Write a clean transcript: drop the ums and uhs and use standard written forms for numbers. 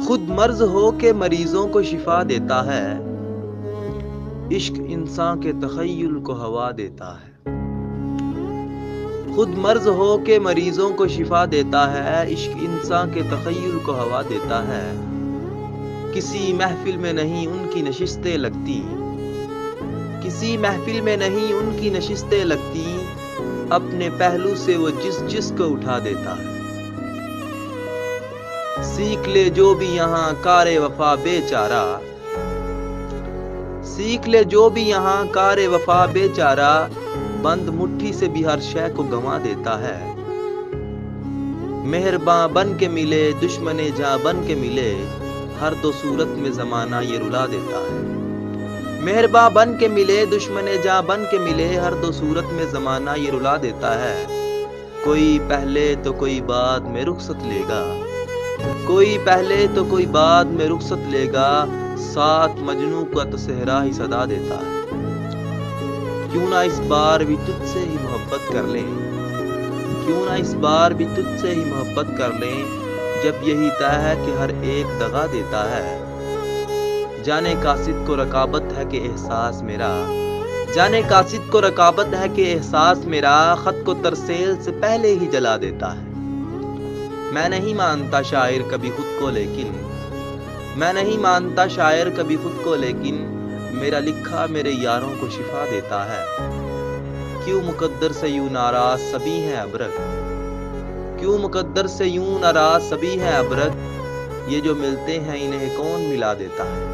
خود مرض ہو کے مریضوں کو شفا دیتا ہے، عشق انسان کے تخیل کو ہوا دیتا ہے۔ خود مرض ہو کے مریضوں کو شفا دیتا ہے، عشق انسان کے تخیل کو ہوا دیتا ہے۔ کسی محفل میں نہیں ان کی نشستیں لگتی، کسی محفل میں نہیں ان کی نشستیں لگتی، اپنے پہلو سے وہ جس کو اٹھا دیتا ہے۔ سیکھ لے جو بھی یہاں کار وفا بے چارہ، سیکھ لے جو بھی یہاں کار وفا بے چارہ، بند مٹھی سے بھی ہر شے کو گنوا دیتا ہے۔ مہرباں بن کے ملے دشمن جاں بن کے ملے، ہر دو صورت میں زمانہ یہ رلا دیتا ہے۔ مہرباں بن کے ملے دشمن جاں بن کے ملے، ہر دو صورت میں زمانہ یہ رلا دیتا ہے۔ کوئی پہلے تو کوئی بعد میں رخصت لے گا، کوئی پہلے تو کوئی بعد میں رخصت لے گا، ساتھ مجنوں کا تو صحرا ہی صدا دیتا ہے۔ کیوں نہ اس بار بھی تجھ سے ہی محبت کر لیں، کیوں نہ اس بار بھی تجھ سے ہی محبت کر لیں، جب یہی طے ہے کہ ہر ایک دغا دیتا ہے۔ جانے قاصد کو رقابت ہے کہ احساس میرا، جانے قاصد کو رقابت ہے کہ احساس میرا، خط کو ترسیل سے پہلے ہی جلا دیتا ہے۔ میں نہیں مانتا شاعر کبھی خود کو، لیکن میں نہیں مانتا شاعر کبھی خود کو، لیکن میرا لکھا میرے یاروں کو شفا دیتا ہے۔ کیوں مقدر سے یوں ناراض سبھی ہیں ابرک، کیوں مقدر سے یوں ناراض سبھی ہیں ابرک، یہ جو ملتے ہیں انہیں کون ملا دیتا ہے۔